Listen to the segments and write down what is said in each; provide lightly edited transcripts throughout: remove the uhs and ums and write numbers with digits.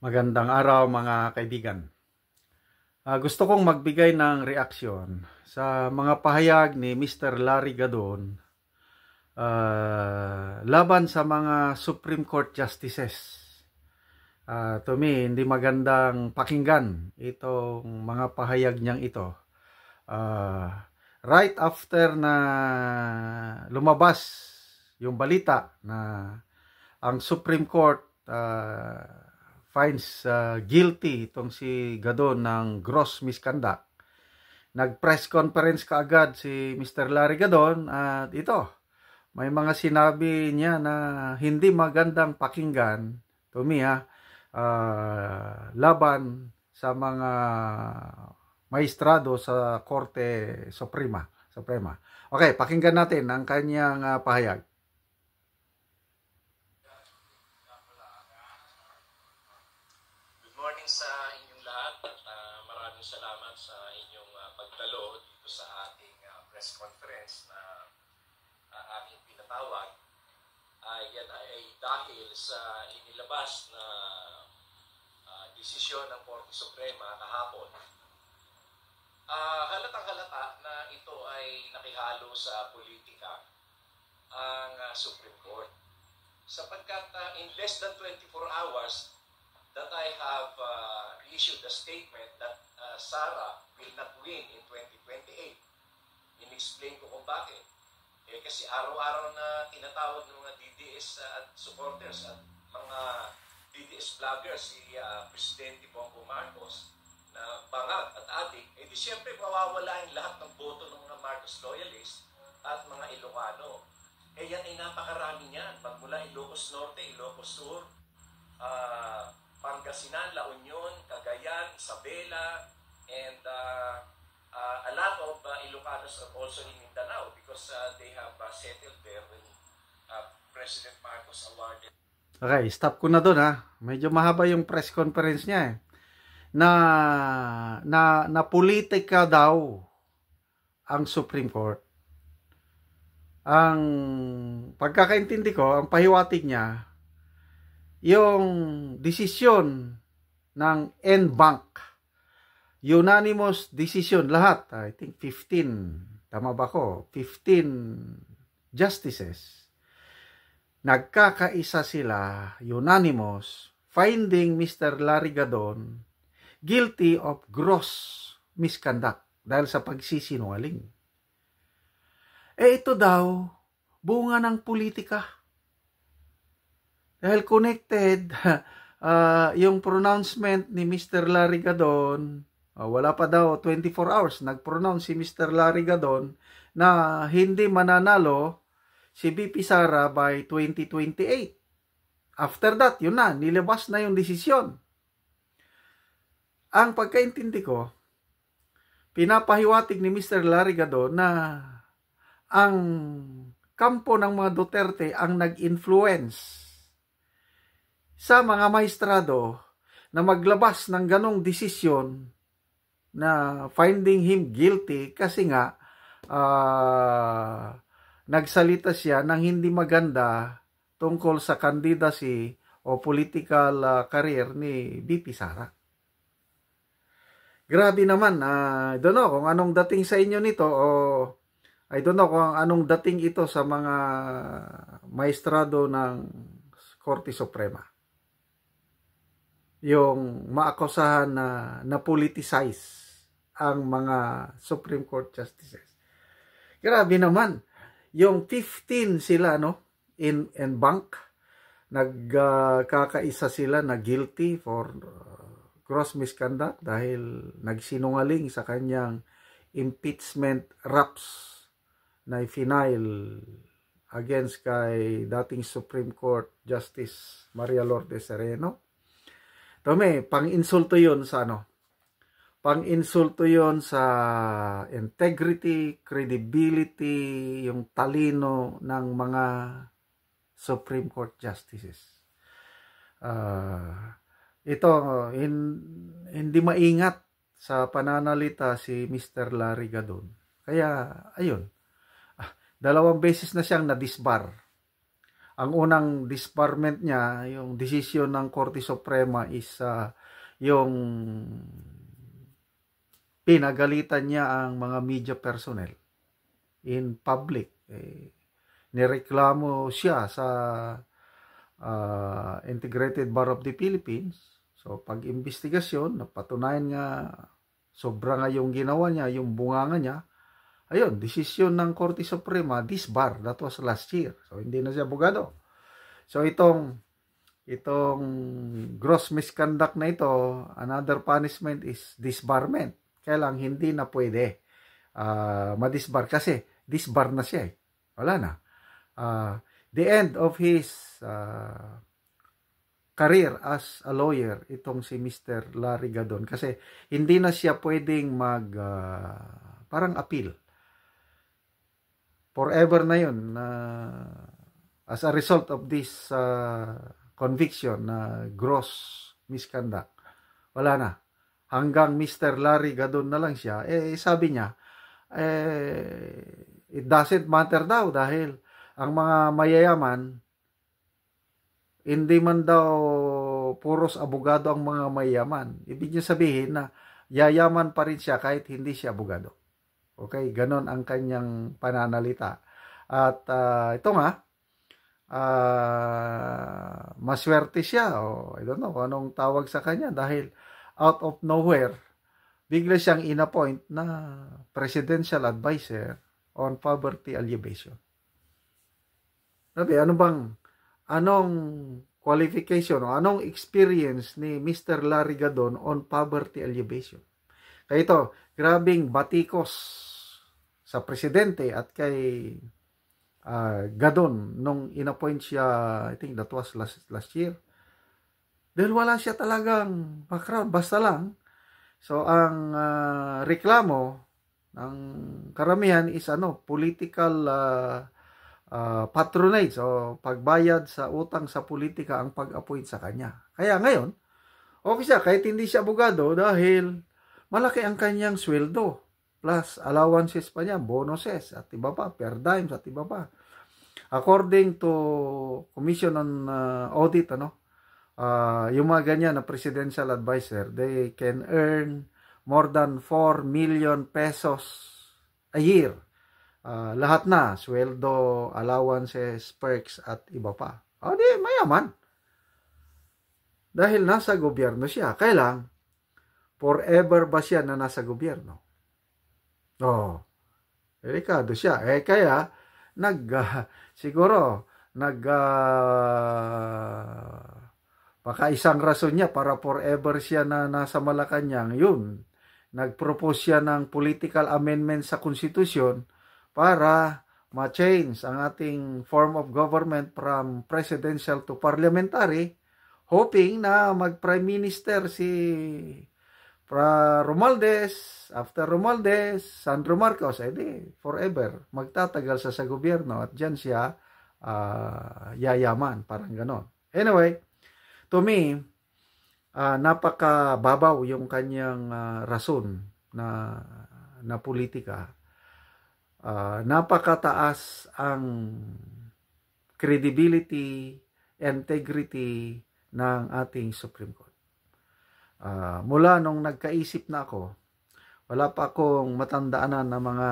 Magandang araw mga kaibigan. Gusto kong magbigay ng reaksyon sa mga pahayag ni Mr. Larry Gadon laban sa mga Supreme Court Justices. To me, hindi magandang pakinggan itong mga pahayag niyang ito. Right after na lumabas yung balita na ang Supreme Court finds guilty itong si Gadon ng gross misconduct. Nag-press conference kaagad si Mr. Larry Gadon at ito, may mga sinabi niya na hindi magandang pakinggan, to me laban sa mga maestrado sa Korte Suprema. Okay, pakinggan natin ang kanyang pahayag. Sa inyong lahat at maraming salamat sa inyong pagdalo dito sa ating press conference na aking pinatawag. Yan ay dahil sa inilabas na desisyon ng Korte Suprema kahapon. Halatang-halata na ito ay nakihalo sa politika ang Supreme Court. Sapagkat in less than 24 hours, that I have issued a statement that Sara will not win in 2028. In-explain ko kung bakit. Kasi araw-araw na tinatawag ng mga DDS at supporters at mga DDS vloggers si Presidente Bongbong Marcos na bangag at adik, di siyempre mawawala yung lahat ng boto ng mga Marcos loyalists at mga Ilocano. Yan ay napakarami niyan. Magmula Ilocos Norte, Ilocos Sur, Pangasinan, La Union, Cagayan, Isabela, and a lot of Ilocanos are also in Mindanao because they have settled there when President Marcos awarded. Okay, stop ko na doon Medyo mahaba yung press conference niya na politika daw ang Supreme Court. Ang pagkakaintindi ko, ang pahiwatig niya, yung desisyon ng NBank, unanimous decision, lahat, I think 15, tama ba ko? 15 justices, nagkakaisa sila, unanimous, finding Mr. Larry Gadon guilty of gross misconduct dahil sa pagsisinungaling. Ito daw, bunga ng politika. Dahil connected, yung pronouncement ni Mr. Larry Gadon, wala pa daw 24 hours, nag-pronounce si Mr. Larry Gadon na hindi mananalo si VP Sara by 2028. After that, yun na, nilabas na yung desisyon. Ang pagkaintindi ko, pinapahiwatig ni Mr. Larry Gadon na ang kampo ng mga Duterte ang nag-influence sa mga maestrado na maglabas ng ganong desisyon na finding him guilty kasi nga nagsalita siya ng hindi maganda tungkol sa candidacy o political career ni VP Sara. Grabe naman, I don't know kung anong dating sa inyo nito o I don't know kung anong dating ito sa mga maestrado ng Korte Suprema. Yung maakusahan na politicize ang mga Supreme Court Justices. Grabe naman. Yung 15 sila, in bank, nagkakaisa sila na guilty for gross misconduct dahil nagsinungaling sa kanyang impeachment raps na i-file against kay dating Supreme Court Justice Maria Lourdes Sereno. Tome, pang-insulto yun sa Pang-insulto yun sa integrity, credibility, yung talino ng mga Supreme Court Justices. Ito, hindi maingat sa pananalita si Mr. Larry Gadon. Kaya, ayun, 2 beses na siyang na-disbar. ang unang disbarment niya, yung desisyon ng Korte Suprema is yung pinagalitan niya ang mga media personnel in public. Nireklamo siya sa Integrated Bar of the Philippines. So, pag-investigasyon, napatunayan nga sobra nga yung ginawa niya, yung bunganga niya. Ayun, desisyon ng Korte Suprema, disbar. That was last year. So, hindi na siya abogado. So, itong gross misconduct na ito, another punishment is disbarment. Kaya lang, hindi na pwede madisbar kasi disbar na siya. Wala na. The end of his career as a lawyer, itong si Mr. Larry Gadon. Kasi hindi na siya pwedeng parang appeal. Forever na yun. As a result of this conviction na gross misconduct. Wala na. Hanggang Mr. Larry Gadon na lang siya. Sabi niya, it doesn't matter daw dahil ang mga mayayaman, hindi man daw puros abogado ang mga mayayaman. Ibig niya sabihin na yayaman pa rin siya kahit hindi siya abogado. Okay, ganon ang kanyang pananalita. At ito nga, maswerte siya. I don't know kung anong tawag sa kanya dahil out of nowhere, bigla siyang inappoint na presidential advisor on poverty alleviation. Sabi, anong qualification o anong experience ni Mr. Larry Gadon on poverty alleviation? Kaya ito, grabing batikos sa presidente at kay Gadon nung inappoint siya, I think that was last year. Dahil wala siya talagang background, basta lang. So, ang reklamo ng karamihan is political patronage o pagbayad sa utang sa politika ang pag-appoint sa kanya. Kaya ngayon, okay siya kahit hindi siya abogado dahil malaki ang kanyang sweldo. Plus, allowances pa niya, bonuses at iba pa, per dimes at iba pa. According to Commission on Audit, yung mga ganyan na presidential advisor, they can earn more than 4 million pesos a year. Lahat na, sweldo, allowances, perks, at iba pa. Di, mayaman. Dahil nasa gobyerno siya. Kailang, forever ba siya na nasa gobyerno? Delikado siya. Kaya, baka isang rason niya para forever siya na nasa Malacanang, yun. Nag-propose siya ng political amendment sa konstitusyon para ma-change ang ating form of government from presidential to parliamentary, hoping na mag-prime minister si Romualdez, after Romualdez, Sandro Marcos, forever, magtatagal sa gobyerno at dyan siya yayaman, parang ganon. Anyway, to me, napakababaw yung kanyang rason na politika. Napakataas ang credibility, integrity ng ating Supreme Court. Mula nung nagkaisip na ako, wala pa akong matandaanan na mga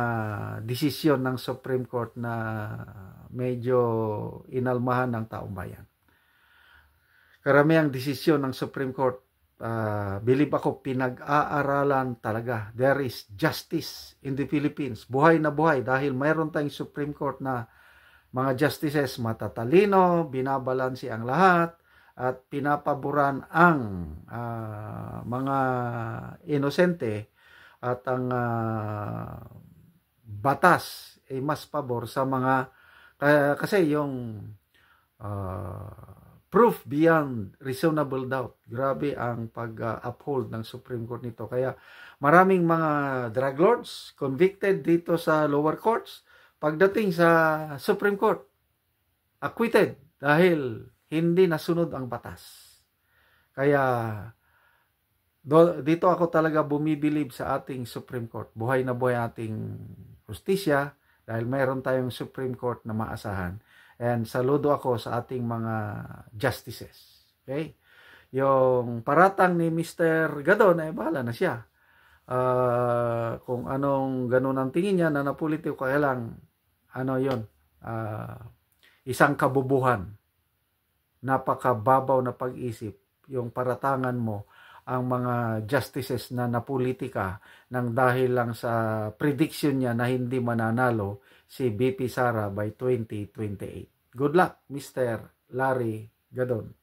desisyon ng Supreme Court na medyo inalmahan ng taong bayan. Karamihang desisyon ng Supreme Court, believe ako, pinag-aaralan talaga. There is justice in the Philippines. Buhay na buhay dahil mayroon tayong Supreme Court na mga justices matatalino, binabalansi ang lahat, at pinapaboran ang mga inosente at ang batas ay mas pabor sa mga kasi yung proof beyond reasonable doubt. Grabe ang pag-uphold ng Supreme Court nito. Kaya maraming mga drug lords convicted dito sa lower courts. Pagdating sa Supreme Court, acquitted dahil hindi nasunod ang batas. Kaya dito ako talaga bumibilib sa ating Supreme Court. Buhay na buhay ating justisya dahil mayroon tayong Supreme Court na maasahan. And saludo ako sa ating mga justices. Okay? Yung paratang ni Mr. Gadon, bahala na siya. Kung anong ganun ang tingin niya na napolitiko, kaya lang, yon, isang kabubuhan, napakababaw na pag-isip, yung paratangan mo ang mga justices na napolitika nang dahil lang sa prediction niya na hindi mananalo si BP Sara by 2028. Good luck, Mr. Larry Gadon.